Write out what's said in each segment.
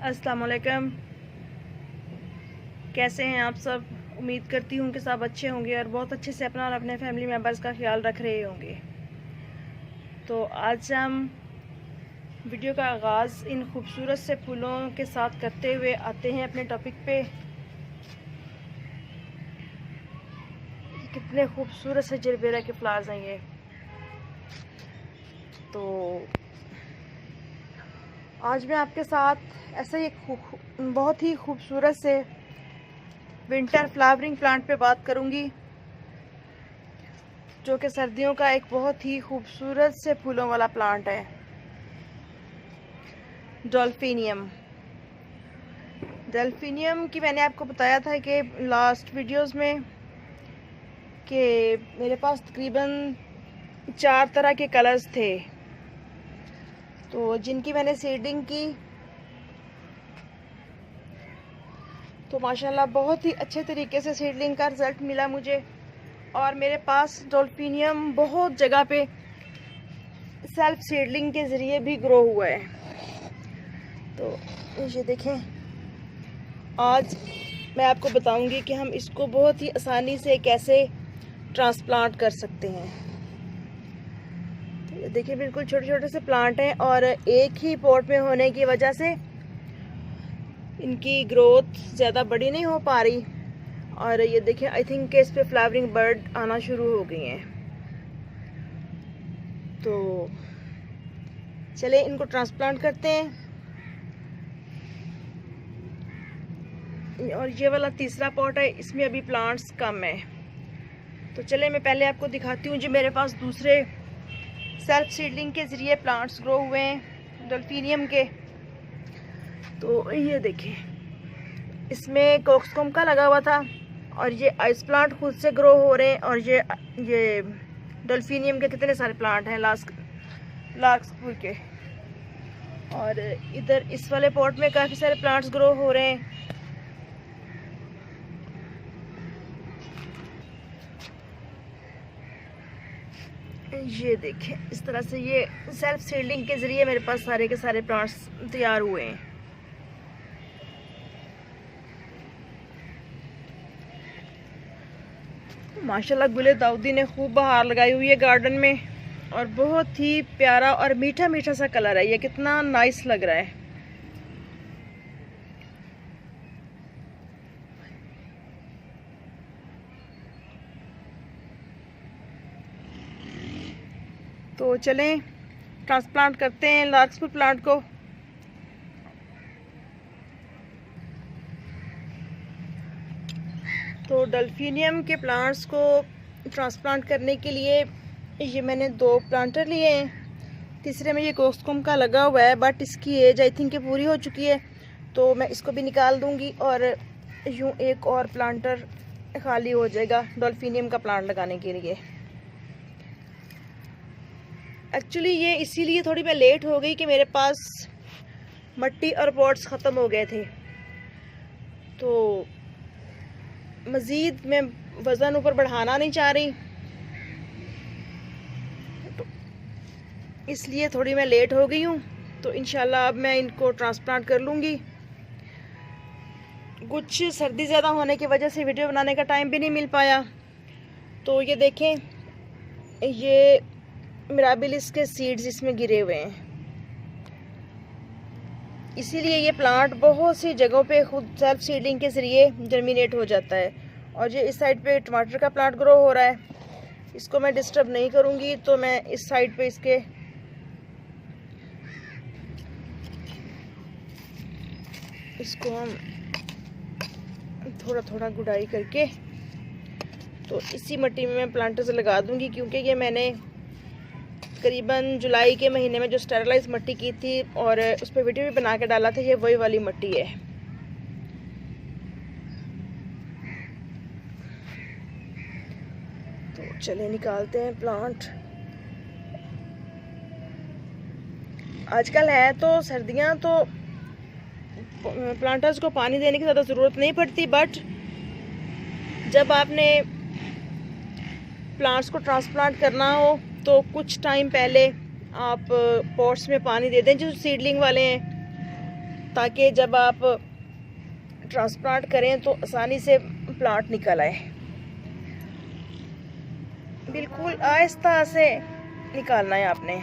अस्सलाम वालेकुम। कैसे हैं आप सब? उम्मीद करती हूँ कि सब अच्छे होंगे और बहुत अच्छे से अपना और अपने फैमिली मेम्बर्स का ख्याल रख रहे होंगे। तो आज हम वीडियो का आगाज़ इन खूबसूरत से फूलों के साथ करते हुए आते हैं अपने टॉपिक पे। कितने खूबसूरत से जरबेरा के फ्लावर्स हैं ये। तो आज मैं आपके साथ ऐसा ही बहुत ही खूबसूरत से विंटर फ्लावरिंग प्लांट पे बात करूंगी, जो कि सर्दियों का एक बहुत ही खूबसूरत से फूलों वाला प्लांट है, डॉल्फिनियम। डेल्फिनियम की मैंने आपको बताया था कि लास्ट वीडियोस में कि मेरे पास तकरीबन 4 तरह के कलर्स थे, तो जिनकी मैंने सीडिंग की तो माशाल्लाह बहुत ही अच्छे तरीके से सीडलिंग का रिज़ल्ट मिला मुझे। और मेरे पास डॉल्फिनियम बहुत जगह पे सेल्फ सीडलिंग के ज़रिए भी ग्रो हुआ है। तो ये देखें, आज मैं आपको बताऊंगी कि हम इसको बहुत ही आसानी से कैसे ट्रांसप्लांट कर सकते हैं। तो ये देखिए, बिल्कुल छोटे छोटे से प्लांट हैं और एक ही पॉट में होने की वजह से इनकी ग्रोथ ज़्यादा बड़ी नहीं हो पा रही। और ये देखिए, आई थिंक कि इस पे फ्लावरिंग बर्ड आना शुरू हो गई हैं। तो चले इनको ट्रांसप्लांट करते हैं। और ये वाला तीसरा पॉट है, इसमें अभी प्लांट्स कम है। तो चले मैं पहले आपको दिखाती हूँ जो मेरे पास दूसरे सेल्फ सीडलिंग के ज़रिए प्लांट्स ग्रो हुए हैं डॉल्फिनियम के। तो ये देखिए, इसमें कॉक्सकॉम का लगा हुआ था और ये आइस प्लांट खुद से ग्रो हो रहे हैं। और ये डॉल्फिनियम के कितने सारे प्लांट हैं लार्कस्पुर के। और इधर इस वाले पॉट में काफ़ी सारे प्लांट्स ग्रो हो रहे हैं। ये देखें, इस तरह से ये सेल्फ सीडलिंग के ज़रिए मेरे पास सारे के सारे प्लांट्स तैयार हुए हैं। माशाल्लाह गुले दाऊदी ने खूब बहार लगाई हुई है गार्डन में और बहुत ही प्यारा और मीठा मीठा सा कलर है। ये कितना नाइस लग रहा है। तो चलें ट्रांसप्लांट करते हैं लार्कस्पुर प्लांट को। तो डॉल्फिनियम के प्लांट्स को ट्रांसप्लांट करने के लिए ये मैंने 2 प्लांटर लिए हैं। तीसरे में ये कॉक्सकॉम का लगा हुआ है, बट इसकी एज आई थिंक पूरी हो चुकी है, तो मैं इसको भी निकाल दूंगी और यूँ एक और प्लांटर खाली हो जाएगा डॉल्फिनियम का प्लांट लगाने के लिए। एक्चुअली ये इसीलिए थोड़ी मैं लेट हो गई कि मेरे पास मिट्टी और पॉट्स ख़त्म हो गए थे। तो मज़ीद मैं वज़न ऊपर बढ़ाना नहीं चाह रही, तो इसलिए थोड़ी मैं लेट हो गई हूँ। तो इंशाल्लाह अब मैं इनको ट्रांसप्लांट कर लूँगी। कुछ सर्दी ज़्यादा होने की वजह से वीडियो बनाने का टाइम भी नहीं मिल पाया। तो ये देखें, ये मिराबिलिस के सीड्स इसमें गिरे हुए हैं, इसीलिए ये प्लांट बहुत सी जगहों पे खुद सेल्फ सीडलिंग के ज़रिए जर्मिनेट हो जाता है। और ये इस साइड पे टमाटर का प्लांट ग्रो हो रहा है, इसको मैं डिस्टर्ब नहीं करूँगी। तो मैं इस साइड पे इसको हम थोड़ा थोड़ा गुड़ाई करके तो इसी मिट्टी में मैं प्लांटर्स लगा दूँगी, क्योंकि ये मैंने करीबन जुलाई के महीने में जो स्टेरलाइज मिट्टी की थी और उस पर वीडियो भी बना के डाला था, ये वही वाली मिट्टी है। तो चले निकालते हैं प्लांट। आजकल है तो सर्दियां, तो प्लांटर्स को पानी देने की ज़्यादा ज़रूरत नहीं पड़ती, बट जब आपने प्लांट्स को ट्रांसप्लांट करना हो तो कुछ टाइम पहले आप पॉट्स में पानी दे दें जो सीडलिंग वाले हैं, ताकि जब आप ट्रांसप्लांट करें तो आसानी से प्लांट निकल आए। बिल्कुल आहिस्ता से निकालना है आपने।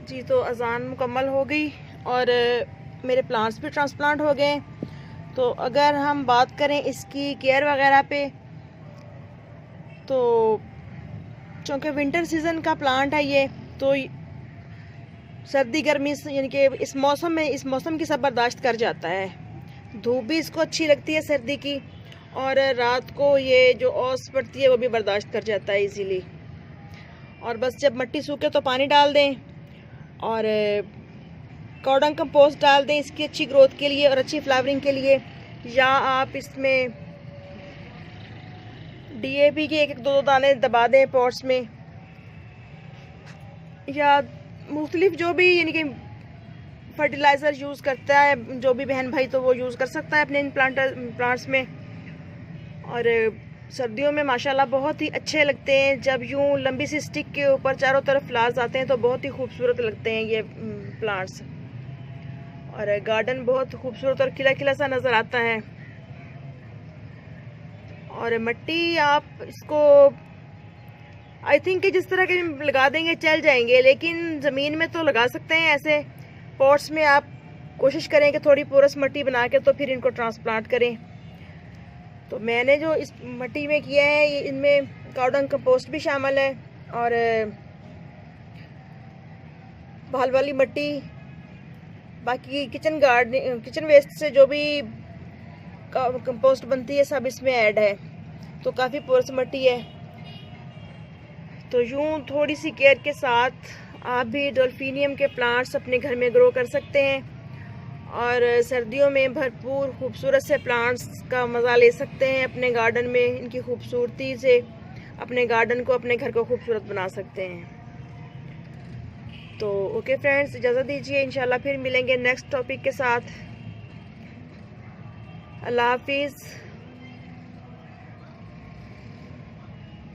जी तो अज़ान मुकम्मल हो गई और मेरे प्लांट्स भी ट्रांसप्लांट हो गए। तो अगर हम बात करें इसकी केयर वगैरह पे, तो चूँकि विंटर सीज़न का प्लांट है ये, तो सर्दी गर्मी यानी कि इस मौसम की सब बर्दाश्त कर जाता है। धूप भी इसको अच्छी लगती है सर्दी की, और रात को ये जो ओस पड़ती है वो भी बर्दाश्त कर जाता है इजीली। और बस जब मिट्टी सूखे तो पानी डाल दें और कॉर्डन कंपोस्ट डाल दें इसकी अच्छी ग्रोथ के लिए और अच्छी फ्लावरिंग के लिए। या आप इसमें DAP के 1-2 दाने दबा दें पॉट्स में, या मुख्तलिफ जो भी यानी कि फर्टिलाइज़र यूज़ करता है जो भी बहन भाई, तो वो यूज़ कर सकता है अपने इन प्लांट्स में। और सर्दियों में माशाल्लाह बहुत ही अच्छे लगते हैं जब यूँ लंबी सी स्टिक के ऊपर चारों तरफ फ्लावर्स आते हैं, तो बहुत ही खूबसूरत लगते हैं ये प्लांट्स। और गार्डन बहुत खूबसूरत और खिला खिला सा नज़र आता है। और मिट्टी आप इसको आई थिंक कि जिस तरह के लगा देंगे चल जाएंगे, लेकिन ज़मीन में तो लगा सकते हैं। ऐसे पॉट्स में आप कोशिश करें कि थोड़ी पोरस मिट्टी बना के तो फिर इनको ट्रांसप्लांट करें। तो मैंने जो इस मिट्टी में किया है, ये इनमें कॉर्डन कंपोस्ट भी शामिल है और भाल वाली मिट्टी, बाकी किचन वेस्ट से जो भी कंपोस्ट बनती है सब इसमें ऐड है। तो काफ़ी पोरस मट्टी है। तो यूँ थोड़ी सी केयर के साथ आप भी डॉल्फिनियम के प्लांट्स अपने घर में ग्रो कर सकते हैं और सर्दियों में भरपूर खूबसूरत से प्लांट्स का मज़ा ले सकते हैं अपने गार्डन में। इनकी खूबसूरती से अपने गार्डन को, अपने घर को खूबसूरत बना सकते हैं। तो ओके फ्रेंड्स, इजाज़त दीजिए, इंशाल्लाह फिर मिलेंगे नेक्स्ट टॉपिक के साथ। अल्लाह हाफिज़।